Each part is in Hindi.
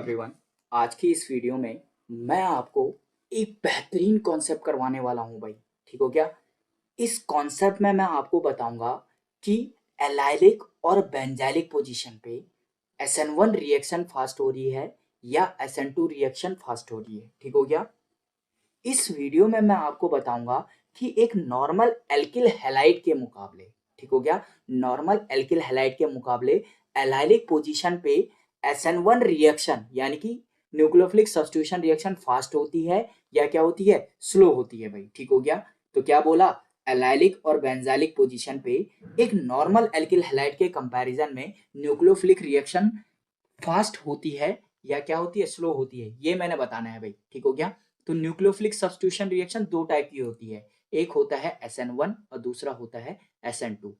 एवरीवन। आज की इस वीडियो में मैं आपको एक बेहतरीन कॉन्सेप्ट करवाने वाला हूं भाई। ठीक हो क्या? इस कॉन्सेप्ट में मैं आपको बताऊंगा कि एलाइलिक और बेंजाइलिक पोजीशन पे SN1 रिएक्शन फास्ट हो रही है या SN2 रिएक्शन फास्ट हो रही है। ठीक हो गया? इस वीडियो में मैं आपको बताऊंगा कि एक नॉर्मल एल्किल हैलाइड के मुकाबले, ठीक हो गया, नॉर्मल एल्किल हैलाइड के मुकाबले एलाइलिक पोजीशन पे SN1 रिएक्शन यानी कि न्यूक्लियोफिलिक सब्स्टिट्यूशन रिएक्शन फास्ट होती है या क्या होती है, स्लो होती है भाई। ठीक हो गया? तो क्या बोला, एलाइलिक और बेंजाइलिक पोजीशन पे एक नॉर्मल एल्किल हैलाइड के कंपैरिजन में न्यूक्लियोफिलिक रिएक्शन फास्ट होती है या क्या होती है, स्लो होती है, ये मैंने बताना है भाई। ठीक हो गया? तो न्यूक्लियोफिलिक सब्स्टिट्यूशन रिएक्शन दो टाइप की होती है, एक होता है SN1 और दूसरा होता है SN2।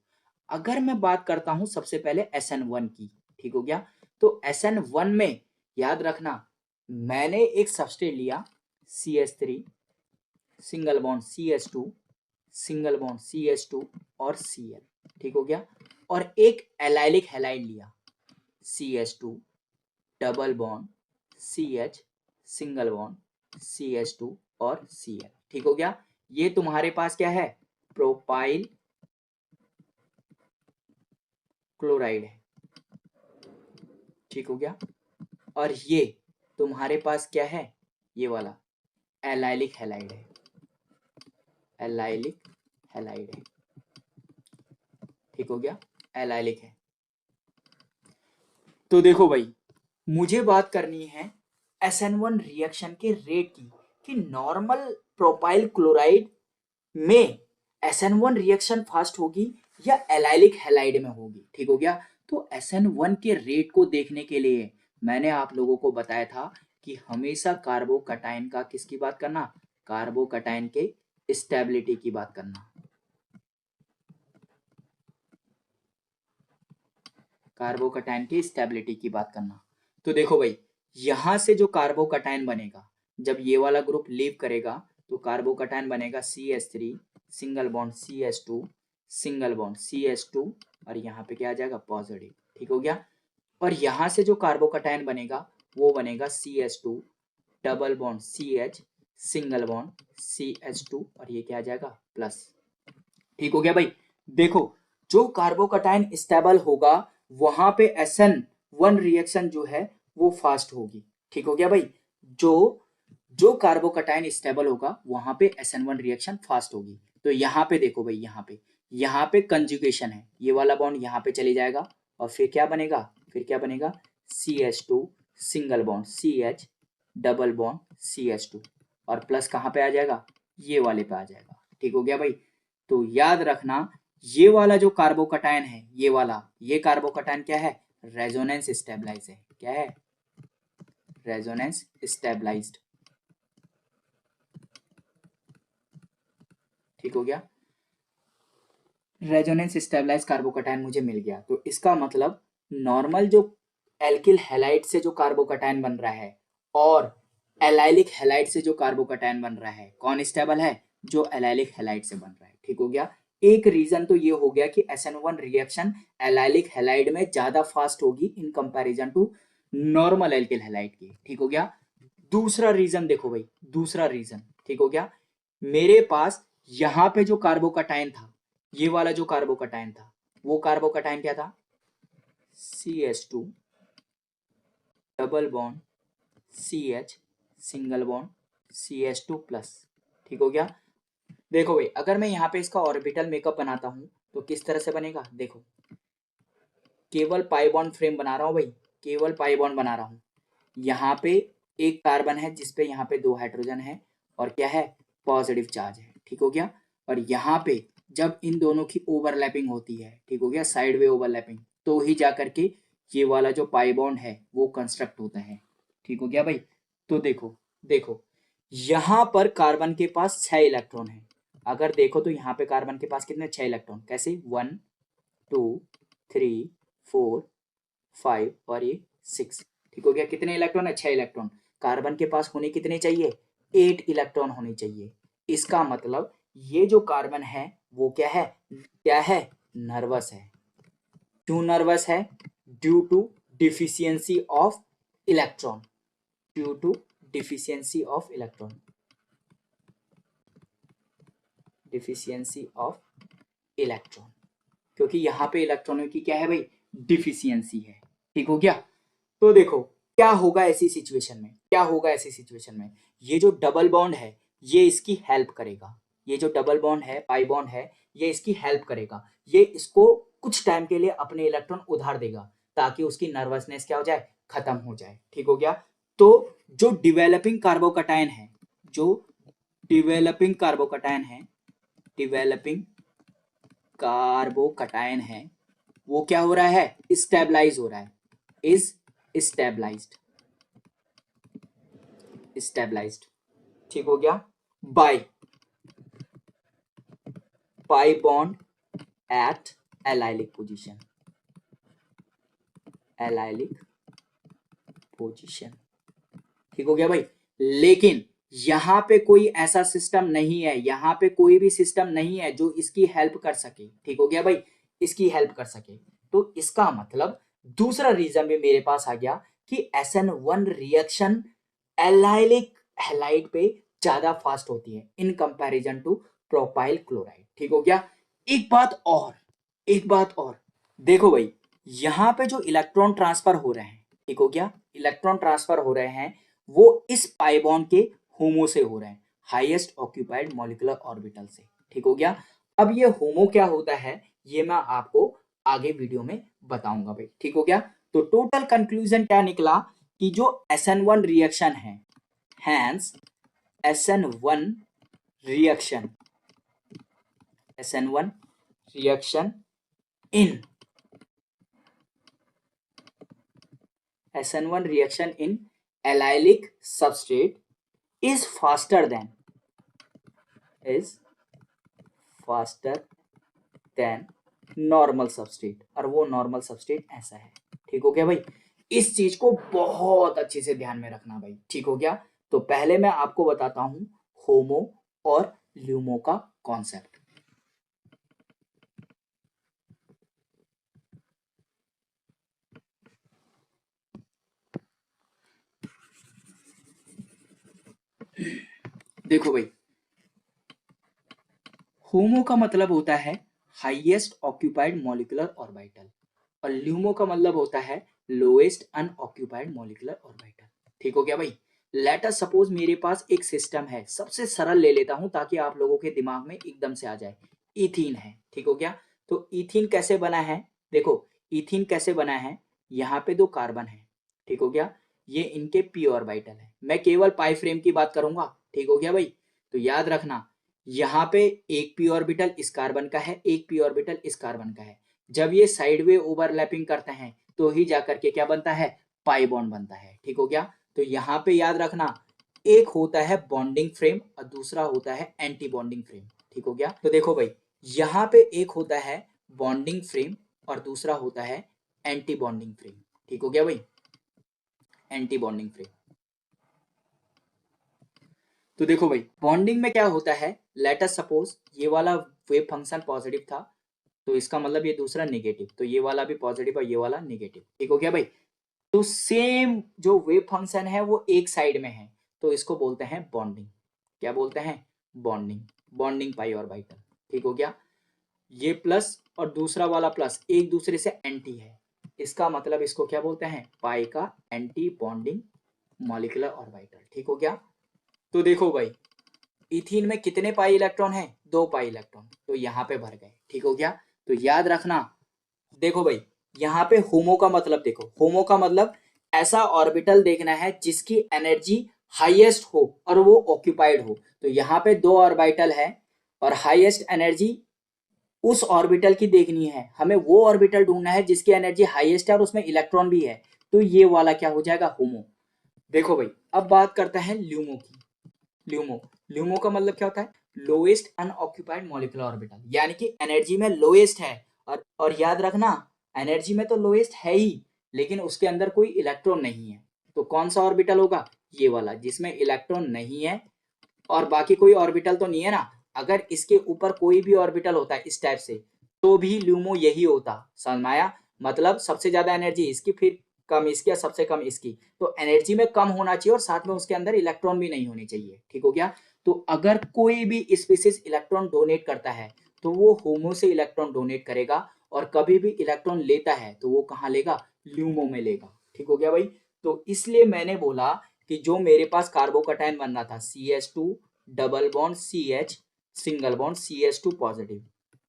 अगर मैं बात करता हूं सबसे पहले SN1 की, ठीक हो गया, तो SN1 में याद रखना मैंने एक सबस्ट्रेट लिया CH3 single bond CH2 single bond CH2 और Cl, ठीक हो गया, और एक एलाइलिक हैलाइड लिया CH2 double bond CH single bond CH2 और Cl। ठीक हो गया? ये तुम्हारे पास क्या है, प्रोपाइल क्लोराइड है। ठीक हो गया? और ये तुम्हारे पास क्या है, ये वाला एलाइलिक हैलाइड है, एलाइलिक हैलाइड है। ठीक हो गया? एलाइलिक है। तो देखो भाई, मुझे बात करनी है SN1 रिएक्शन के रेट की कि नॉर्मल प्रोपाइल क्लोराइड में SN1 रिएक्शन फास्ट होगी या एलाइलिक हैलाइड में होगी। ठीक हो गया? तो SN1 के रेट को देखने के लिए मैंने आप लोगों को बताया था कि हमेशा कार्बोकटाइन का किसकी बात करना, कार्बोकटाइन के स्टेबिलिटी की बात करना, कार्बोकटाइन की स्टेबिलिटी की बात करना। तो देखो भाई, यहां से जो कार्बोकटाइन बनेगा, जब ये वाला ग्रुप लीव करेगा तो कार्बोकटाइन बनेगा CH3 single bond CH2 single bond CH2 और यहाँ पे क्या आ जाएगा, पॉजिटिव। ठीक हो गया? और यहां से जो कार्बोकटाइन बनेगा वो बनेगा CH2 double bond CH single bond CH2 और ये क्या आ जाएगा, प्लस। ठीक हो गया भाई? देखो, जो कार्बोकटाइन स्टेबल होगा वहां पे SN1 रिएक्शन जो है वो फास्ट होगी। ठीक हो गया भाई? जो जो कार्बोकटाइन स्टेबल होगा वहां पे SN1 रिएक्शन फास्ट होगी। तो यहाँ पे देखो भाई, यहाँ पे कंजुगेशन है, ये वाला बॉन्ड यहाँ पे चले जाएगा और फिर क्या बनेगा, CH2 single bond CH double bond CH2 और प्लस कहाँ पे आ जाएगा, ये वाले पे आ जाएगा। ठीक हो गया भाई? तो याद रखना, ये वाला जो कार्बोकटाइन है, ये कार्बोकटाइन क्या है, रेजोनेंस स्टेबलाइज है। क्या है, रेजोनेंस स्टेबलाइज्ड। ठीक हो गया? रेजोनेंस स्टेबलाइज कार्बोकटाइन मुझे मिल गया। तो इसका मतलब नॉर्मल जो एल्किल हैलाइड से जो कार्बोकटाइन बन रहा है और एलाइलिक हैलाइड से जो कार्बोकटाइन बन रहा है, कौन स्टेबल है, जो एलाइलिक हैलाइड से बन रहा है। ठीक हो गया? एक रीजन तो ये हो गया कि SN1 रिएक्शन एलाइलिक हैलाइड में ज्यादा फास्ट होगी in comparison to normal alkyl halide की। ठीक हो गया? दूसरा रीजन देखो भाई, दूसरा रीजन, ठीक हो गया, मेरे पास यहाँ पे जो कार्बोकटाइन था, ये वाला जो कार्बोकटाइन था, वो कार्बोकटाइन क्या था, CH2 double bond CH single bond CH2 plus. ठीक हो गया? देखो भाई, अगर मैं यहाँ पे इसका ऑर्बिटल मेकअप बनाता हूं तो किस तरह से बनेगा, देखो, केवल पाई बॉन्ड फ्रेम बना रहा हूं भाई, केवल पाई बॉन्ड बना रहा हूं। यहाँ पे एक कार्बन है जिसपे यहाँ पे दो हाइड्रोजन है और क्या है, पॉजिटिव चार्ज है। ठीक हो गया? और यहाँ पे जब इन दोनों की ओवरलैपिंग होती है, ठीक हो गया, साइड वे ओवरलैपिंग, तो ही जा करके ये वाला जो पाई बॉन्ड है वो कंस्ट्रक्ट होता है। ठीक हो गया भाई? तो देखो, देखो, यहाँ पर कार्बन के पास 6 इलेक्ट्रॉन है। अगर देखो तो यहाँ पे कार्बन के पास कितने, 6 इलेक्ट्रॉन। कैसे, 1 2 3 4 5 और ये 6। ठीक हो गया? कितने इलेक्ट्रॉन है, 6 इलेक्ट्रॉन। कार्बन के पास होने कितने चाहिए, 8 इलेक्ट्रॉन होने चाहिए। इसका मतलब ये जो कार्बन है वो क्या है, नर्वस है। क्यों नर्वस है, due to deficiency of electron. Due to deficiency of electron, deficiency of electron, क्योंकि यहाँ पे इलेक्ट्रॉनों की क्या है भाई, डिफिशियंसी है। ठीक हो गया। तो देखो क्या होगा ऐसी सिचुएशन में, क्या होगा ऐसी सिचुएशन में, ये जो डबल बॉन्ड है ये इसकी हेल्प करेगा, ये जो डबल बॉन्ड है, पाई बॉन्ड है, ये इसकी हेल्प करेगा, ये इसको कुछ टाइम के लिए अपने इलेक्ट्रॉन उधार देगा ताकि उसकी नर्वसनेस क्या हो जाए, खत्म हो जाए। ठीक हो गया। तो जो डिवेलपिंग कार्बोकटायन है, जो डिवेलपिंग कार्बोकटायन है, डिवेलपिंग कार्बोकटायन है, वो क्या हो रहा है, स्टेबलाइज हो रहा है, इज स्टेबलाइज्ड, स्टेबलाइज्ड। ठीक हो गया। By pi bond at allylic position, allylic position. ठीक हो गया भाई। लेकिन यहां पे कोई ऐसा सिस्टम नहीं है, यहां पे कोई भी सिस्टम नहीं है जो इसकी हेल्प कर सके। ठीक हो गया भाई, इसकी हेल्प कर सके। तो इसका मतलब दूसरा रीजन भी मेरे पास आ गया कि SN1 रिएक्शन एलाइलिक हैलाइड पे ज्यादा फास्ट होती है in comparison to propyl chloride. ठीक हो गया। एक बात और, एक बात और, देखो भाई यहां पे जो इलेक्ट्रॉन ट्रांसफर हो रहे हैं, ठीक हो गया, इलेक्ट्रॉन ट्रांसफर हो रहे हैं वो इस पाई बॉन्ड के होमो से हो रहे हैं, हाईएस्ट ऑक्यूपाइड मॉलिक्यूलर ऑर्बिटल से। ठीक हो गया। अब ये होमो क्या होता है ये मैं आपको आगे वीडियो में बताऊंगा भाई। ठीक हो गया। तो टोटल कंक्लूजन क्या निकला कि जो SN1 रिएक्शन है, hence SN1 reaction, SN1 reaction in SN1 reaction in allylic substrate is faster than normal substrate, और वो normal substrate ऐसा है। ठीक हो गया भाई। इस चीज को बहुत अच्छे से ध्यान में रखना भाई। ठीक हो गया। तो पहले मैं आपको बताता हूं होमो और ल्यूमो का कॉन्सेप्ट। देखो भाई होमो का मतलब होता है हाईएस्ट ऑक्यूपाइड मॉलिक्यूलर ऑर्बिटल, और ल्यूमो का मतलब होता है लोएस्ट अनऑक्यूपाइड मॉलिक्यूलर ऑर्बिटल। ठीक हो गया भाई। लेट अस सपोज मेरे पास एक सिस्टम है, सबसे सरल ले लेता हूं ताकि आप लोगों के दिमाग में एकदम से आ जाए। इथीन है। ठीक हो गया। तो इथीन कैसे बना है, देखो इथीन कैसे बना है, यहाँ पे दो कार्बन है। ठीक हो गया। ये इनके पी ऑर्बिटल है, मैं केवल पाई फ्रेम की बात करूंगा। ठीक हो गया भाई। तो याद रखना यहाँ पे एक पी ऑर्बिटल इस कार्बन का है, एक पी ऑर्बिटल इस कार्बन का है। जब ये साइड वे ओवरलैपिंग करते हैं तो ही जाकर के क्या बनता है, पाई बॉन्ड बनता है। ठीक हो गया। तो यहाँ पे याद रखना एक होता है बॉन्डिंग फ्रेम और दूसरा होता है एंटी बॉन्डिंग फ्रेम। ठीक हो गया। तो देखो भाई यहाँ पे एक होता है बॉन्डिंग फ्रेम और दूसरा होता है एंटी बॉन्डिंग फ्रेम। ठीक हो गया भाई, एंटी बॉन्डिंग फ्रेम। तो देखो भाई बॉन्डिंग में क्या होता है, लेट अस सपोज ये वाला वेव फंक्शन पॉजिटिव था तो इसका मतलब ये दूसरा नेगेटिव, तो ये वाला भी पॉजिटिव और ये वाला नेगेटिव। ठीक हो गया भाई। तो सेम जो वेव फंक्शन है वो एक साइड में है तो इसको बोलते हैं बॉन्डिंग। क्या बोलते हैं, बॉन्डिंग, बॉन्डिंग पाई ऑर्बिटल। ठीक हो गया। ये प्लस और दूसरा वाला प्लस एक दूसरे से एंटी है, इसका मतलब इसको क्या बोलते हैं, पाई का एंटी बॉन्डिंग मॉलिक्यूलर ऑर्बिटल। ठीक हो गया। तो देखो भाई इथीन में कितने पाई इलेक्ट्रॉन है, 2 पाई इलेक्ट्रॉन, तो यहाँ पे भर गए। ठीक हो गया। तो याद रखना देखो भाई यहाँ पे होमो का मतलब देखो, होमो का मतलब ऐसा ऑर्बिटल देखना है जिसकी एनर्जी हाईएस्ट हो और वो ऑक्यूपाइड हो। तो यहाँ पे 2 ऑर्बिटल है और हाईएस्ट एनर्जी उस ऑर्बिटल की देखनी है, हमें वो ऑर्बिटल ढूंढना है जिसकी एनर्जी हाईएस्ट है और उसमें इलेक्ट्रॉन भी है, तो ये वाला क्या हो जाएगा, होमो। देखो भाई अब बात करते हैं ल्यूमो की। ल्यूमो, ल्यूमो का मतलब क्या होता है, लोएस्ट अनऑक्यूपाइड मॉलिक्यूलर ऑर्बिटल, यानी कि एनर्जी में लोएस्ट है। और याद रखना एनर्जी में तो लोएस्ट है ही लेकिन उसके अंदर कोई इलेक्ट्रॉन नहीं है, तो कौन सा ऑर्बिटल होगा, ये वाला जिसमें इलेक्ट्रॉन नहीं है और बाकी कोई ऑर्बिटल तो नहीं है ना। अगर इसके ऊपर कोई भी ऑर्बिटल होता है इस टाइप से तो भी ल्यूमो यही होता, समझ में आया। मतलब सबसे ज्यादा एनर्जी इसकी, फिर कम इसकी या सबसे कम इसकी, तो एनर्जी में कम होना चाहिए और साथ में उसके अंदर इलेक्ट्रॉन भी नहीं होने चाहिए। ठीक हो गया। तो अगर कोई भी स्पीसीज इलेक्ट्रॉन डोनेट करता है तो वो होमो से इलेक्ट्रॉन डोनेट करेगा, और कभी भी इलेक्ट्रॉन लेता है तो वो कहाँ लेगा, ल्यूमो में लेगा। ठीक हो गया भाई। तो इसलिए मैंने बोला कि जो मेरे पास कार्बोकटायन बन रहा था CH2 double bond CH single bond CH2 positive,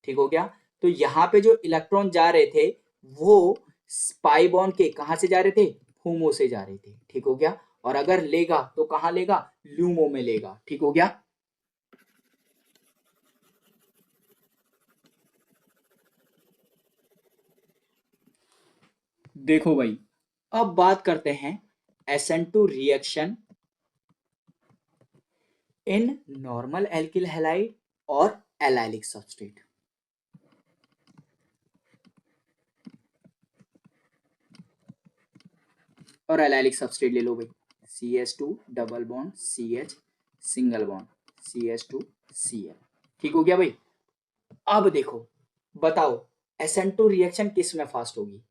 ठीक हो गया। तो यहाँ पे जो इलेक्ट्रॉन जा रहे थे वो पाई बॉन्ड के कहाँ से जा रहे थे, होमो से जा रहे थे। ठीक हो गया। और अगर लेगा तो कहाँ लेगा, ल्यूमो में लेगा। ठीक हो गया। देखो भाई, अब बात करते हैं SN2 reaction in normal alkyl halide और एलाइलिक सबस्ट्रेट। और एलाइलिक सबस्ट्रेट ले लो भाई, CH2 double bond CH single bond CH2Cl। ठीक हो गया भाई। अब देखो, बताओ SN2 रिएक्शन किस में फास्ट होगी।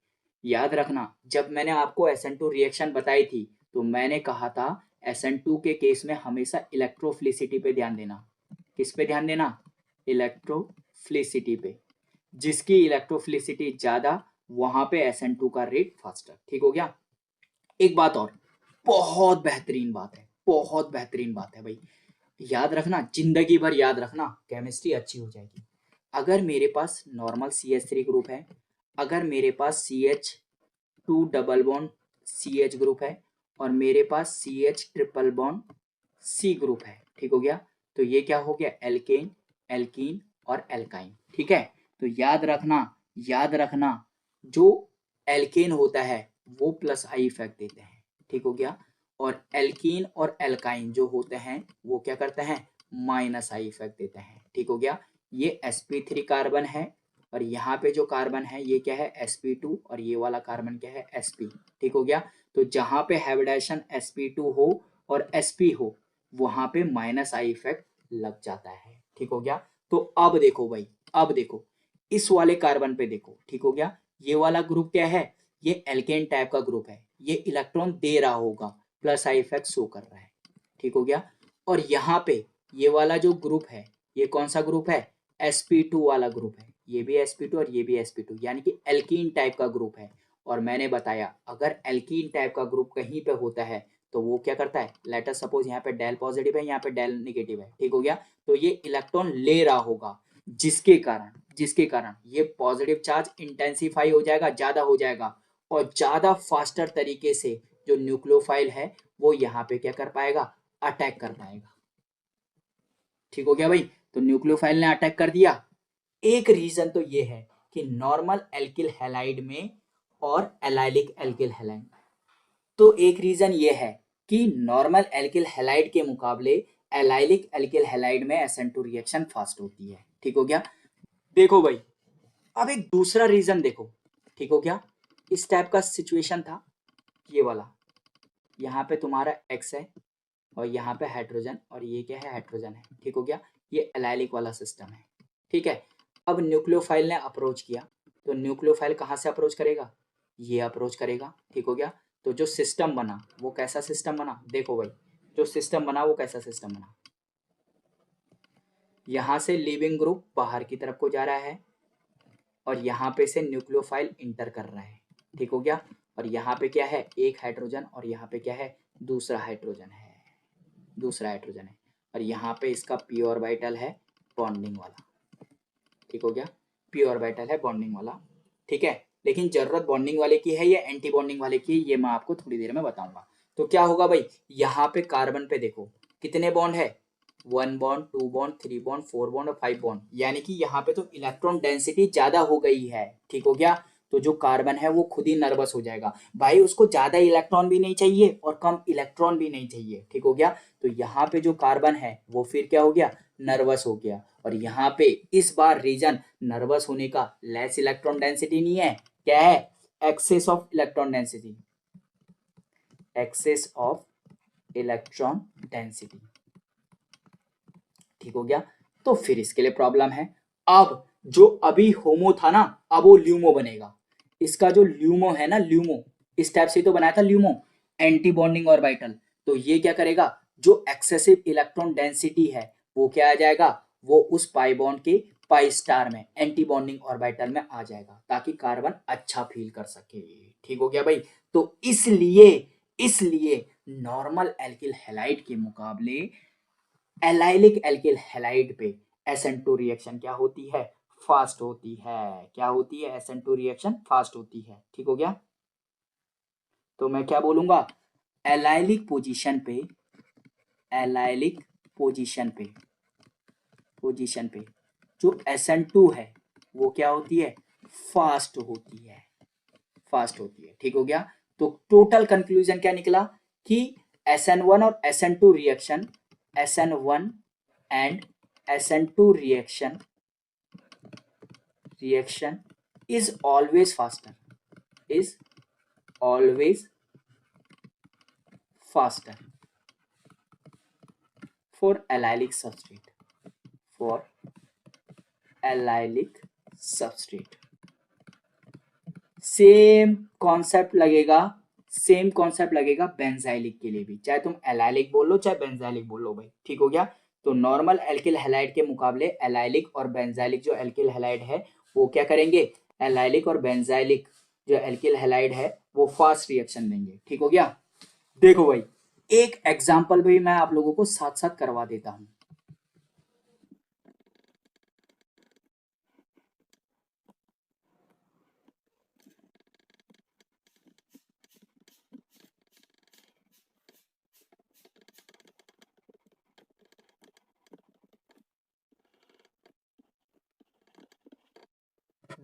याद रखना, जब मैंने आपको SN2 रिएक्शन बताई थी तो मैंने कहा था SN2 के केस में हमेशा इलेक्ट्रोफिलिसिटी पे ध्यान देना। किस पे ध्यान देना, इलेक्ट्रोफिलिसिटी पे। जिसकी इलेक्ट्रोफिलिसिटी ज्यादा वहां पे SN2 का रेट फास्टर। ठीक हो गया। एक बात और, बहुत बेहतरीन बात है, बहुत बेहतरीन बात है भाई, याद रखना, जिंदगी भर याद रखना, केमिस्ट्री अच्छी हो जाएगी। अगर मेरे पास नॉर्मल CH3 ग्रुप है, अगर मेरे पास CH2 double bond CH group है, और मेरे पास CH triple bond C group है, ठीक हो गया। तो ये क्या हो गया, एल्केन, एल्कीन और एल्काइन। ठीक है। तो याद रखना, याद रखना, जो एल्केन होता है वो प्लस आई इफेक्ट देते हैं। ठीक हो गया। और एल्कीन और एल्काइन जो होते हैं वो क्या करते हैं, माइनस आई इफेक्ट देते हैं। ठीक हो गया। ये sp3 कार्बन है, और यहाँ पे जो कार्बन है ये क्या है, sp2, और ये वाला कार्बन क्या है, sp। ठीक हो गया। तो जहां पे हाइब्रिडाइजेशन sp2 हो और sp हो वहां पे माइनस आई इफेक्ट लग जाता है। ठीक हो गया। तो अब देखो भाई, अब देखो इस वाले कार्बन पे देखो। ठीक हो गया। ये वाला ग्रुप क्या है, ये एल्केन टाइप का ग्रुप है, ये इलेक्ट्रॉन दे रहा होगा, प्लस आई इफेक्ट शो कर रहा है। ठीक हो गया। और यहाँ पे ये वाला जो ग्रुप है ये कौन सा ग्रुप है, sp2 वाला ग्रुप है, ये भी sp2 और ये भी sp2, यानी कि एल्कीन टाइप का ग्रुप है। और मैंने बताया अगर एल्कीन टाइप का ग्रुप कहीं पे होता है तो वो क्या करता है, लेटर सपोज यहाँ पे डेल पॉजिटिव है, यहाँ पे डेल नेगेटिव है। ठीक हो गया। तो ये इलेक्ट्रॉन ले रहा होगा, जिसके कारण ये पॉजिटिव चार्ज इंटेंसिफाई हो जाएगा, ज्यादा हो जाएगा, और ज्यादा फास्टर तरीके से जो न्यूक्लियोफाइल है वो यहाँ पे क्या कर पाएगा, अटैक कर पाएगा। ठीक हो गया भाई। तो न्यूक्लियोफाइल ने अटैक कर दिया। एक रीजन तो ये है कि नॉर्मल एल्किल हैलाइड में और एलाइलिक एल्किल हैलाइड, तो एक रीजन ये है कि नॉर्मल एल्किल हैलाइड के मुकाबले एलाइलिक एल्किल हैलाइड में SN2 रिएक्शन फास्ट होती है। ठीक हो गया। देखो भाई, अब एक दूसरा रीजन देखो। ठीक हो गया। इस टाइप का सिचुएशन था, ये वाला, यहाँ पे तुम्हारा X है और यहाँ पे हाइड्रोजन, और ये क्या है, हाइड्रोजन है। ठीक हो गया। ये एलाइलिक वाला सिस्टम है। ठीक है। अब न्यूक्लियोफाइल ने अप्रोच किया, तो न्यूक्लियोफाइल कहाँ से अप्रोच करेगा, ये अप्रोच करेगा। ठीक हो गया। तो जो सिस्टम बना वो कैसा सिस्टम बना, देखो भाई, जो सिस्टम बना वो कैसा सिस्टम बना, यहाँ से लिविंग ग्रुप बाहर की तरफ को जा रहा है, और यहाँ पे से न्यूक्लियोफाइल इंटर कर रहा है। ठीक हो गया। और यहाँ पे क्या है, एक हाइड्रोजन, और यहाँ पे क्या है, दूसरा हाइड्रोजन है, दूसरा हाइड्रोजन है। और यहाँ पे इसका पी ऑर्बिटल है बॉन्डिंग वाला। ठीक हो गया। पी ऑर्बिटल है बॉन्डिंग वाला। ठीक है। लेकिन जरूरत बॉन्डिंग वाले की है या एंटी बॉन्डिंग वाले की, ये मैं आपको थोड़ी देर में बताऊंगा। तो क्या होगा भाई, यहाँ पे कार्बन पे देखो कितने बॉन्ड है, 1 बॉन्ड, 2 बॉन्ड, 3 बॉन्ड, 4 बॉन्ड और 5 बॉन्ड, यानी कि यहाँ पे तो इलेक्ट्रॉन डेंसिटी ज्यादा हो गई है। ठीक हो गया। तो जो कार्बन है वो खुद ही नर्वस हो जाएगा, भाई उसको ज्यादा इलेक्ट्रॉन भी नहीं चाहिए और कम इलेक्ट्रॉन भी नहीं चाहिए। ठीक हो गया। तो यहाँ पे जो कार्बन है वो फिर क्या हो गया, नर्वस हो गया। और यहाँ पे इस बार रीजन नर्वस होने का लेस इलेक्ट्रॉन डेंसिटी नहीं है, क्या है, excess of electron density, excess of electron density. ठीक हो गया। तो फिर इसके लिए प्रॉब्लम है। अब जो अभी होमो था ना, अब वो ल्यूमो बनेगा। इसका जो ल्यूमो है ना, ल्यूमो, इस टाइप से तो बनाया था ल्यूमो, एंटी बॉन्डिंग ऑर्बिटल। तो ये क्या करेगा, जो एक्सेसिव इलेक्ट्रॉन डेंसिटी है वो क्या आ जाएगा, वो उस पाई बॉन्ड के पाई स्टार में एंटी बॉन्डिंग ऑर्बिटल में आ जाएगा, ताकि कार्बन अच्छा फील कर सके। ठीक हो गया भाई। तो इसलिए इसलिए नॉर्मल एल्किल हैलाइड के मुकाबले एलाइलिक एल्किल हैलाइड पे SN2 रिएक्शन क्या होती है, फास्ट होती है। क्या होती है, SN2 रिएक्शन फास्ट होती है। ठीक हो गया। तो मैं क्या बोलूंगा, एलाइलिक पोजीशन पे, एलाइलिक पोजीशन पे जो SN2 है वो क्या होती है, फास्ट होती है, फास्ट होती है। ठीक हो गया। तो टोटल कंक्लूजन क्या निकला कि SN1 और SN2 reaction, SN1 and SN2 reaction is always faster, is always faster for allylic substrate, for allylic substrate। Same concept लगेगा, सेम कॉन्सेप्ट लगेगा बेंजाइलिक के लिए भी, चाहे तुम एलाइलिक बोल लो चाहे बेंजाइलिक बोल लो भाई। ठीक हो गया। तो नॉर्मल एल्किल हैलाइड के मुकाबले एलाइलिक और बेंजाइलिक जो एल्किल हैलाइड है वो क्या करेंगे, एलाइलिक और बेंजाइलिक जो एल्किल हैलाइड है वो फास्ट रिएक्शन देंगे। ठीक हो गया। देखो भाई, एक एग्जांपल भी मैं आप लोगों को साथ साथ करवा देता हूं।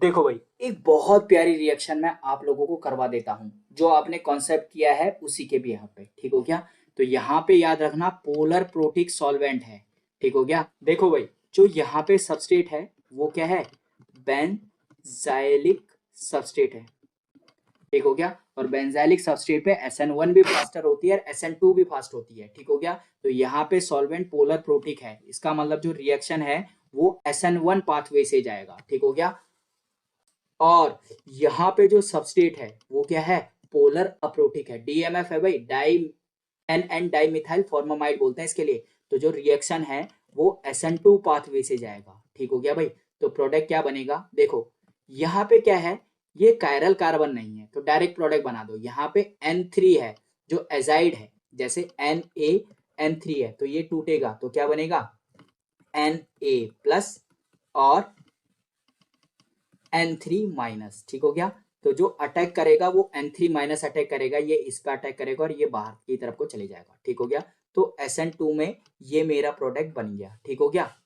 देखो भाई, एक बहुत प्यारी रिएक्शन मैं आप लोगों को करवा देता हूं, जो आपने कॉन्सेप्ट किया है उसी के भी यहाँ पे। ठीक हो गया। तो यहाँ पे याद रखना पोलर प्रोटिक सॉल्वेंट है। ठीक हो गया। देखो भाई, जो यहाँ पे सबस्ट्रेट है वो क्या है, बेंजाइलिक सबस्ट्रेट है। ठीक हो गया। और बेंजाइलिक सबस्ट्रेट पे SN1 भी फास्टर होती है और SN2 भी फास्ट होती है। ठीक हो गया। तो यहाँ पे सॉल्वेंट पोलर प्रोटिक है, इसका मतलब जो रिएक्शन है वो SN1 पाथवे से जाएगा। ठीक हो गया। और यहाँ पे जो सबस्ट्रेट है वो क्या है, पोलर अप्रोटिक है, DMF है भाई, di N di methyl formamide बोलते हैं इसके लिए। तो जो रिएक्शन है वो SN2 पाथवे से जाएगा। ठीक हो गया भाई। तो प्रोडक्ट क्या बनेगा, देखो यहाँ पे क्या है, ये कायरल कार्बन नहीं है तो डायरेक्ट प्रोडक्ट बना दो। यहाँ पे N3 है जो एजाइड है, जैसे NaN3 है तो ये टूटेगा तो क्या बनेगा, Na प्लस और N3 माइनस। ठीक हो गया। तो जो अटैक करेगा वो N3 माइनस अटैक करेगा, ये इस पर अटैक करेगा और ये बाहर की तरफ को चले जाएगा। ठीक हो गया। तो SN2 में ये मेरा प्रोडक्ट बन गया। ठीक हो गया।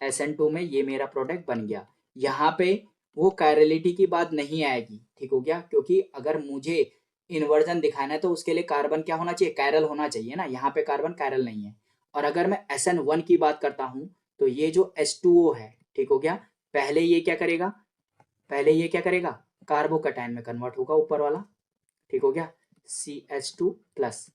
SN2 में ये मेरा प्रोडक्ट बन गया। यहाँ पे वो कायरलिटी की बात नहीं आएगी। ठीक हो गया। क्योंकि अगर मुझे इन्वर्जन दिखाना है तो उसके लिए कार्बन क्या होना चाहिए, कायरल होना चाहिए ना। यहाँ पे कार्बन कायरल नहीं है। और अगर मैं SN1 की बात करता हूँ तो ये जो H2O है, ठीक हो गया, पहले ये क्या करेगा, पहले ये क्या करेगा, कार्बोकटायन में कन्वर्ट होगा ऊपर वाला। ठीक हो गया, CH2 प्लस।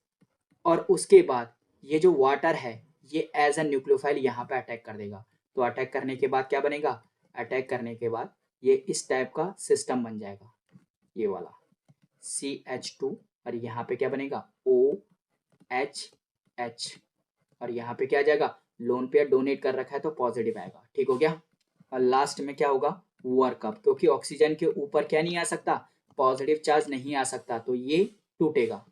और उसके बाद ये जो वाटर है ये एज ए न्यूक्लियोफाइल यहाँ पे अटैक कर देगा। तो अटैक करने के बाद क्या बनेगा, अटैक करने के बाद ये इस टाइप का सिस्टम बन जाएगा, ये वाला CH2। और यहाँ पे क्या बनेगा, OHH। और यहाँ पे क्या आ जाएगा, लोन पेयर डोनेट कर रखा है तो पॉजिटिव आएगा। ठीक हो गया। और लास्ट में क्या होगा, वर्कअप, क्योंकि ऑक्सीजन के ऊपर क्या नहीं आ सकता, पॉजिटिव चार्ज नहीं आ सकता, तो ये टूटेगा।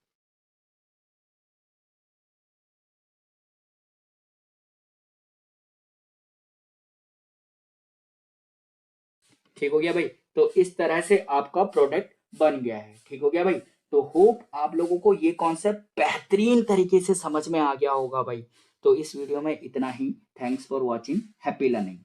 ठीक हो गया भाई। तो इस तरह से आपका प्रोडक्ट बन गया है। ठीक हो गया भाई। तो होप आप लोगों को ये कॉन्सेप्ट बेहतरीन तरीके से समझ में आ गया होगा भाई। तो इस वीडियो में इतना ही। Thanks for watching, happy learning.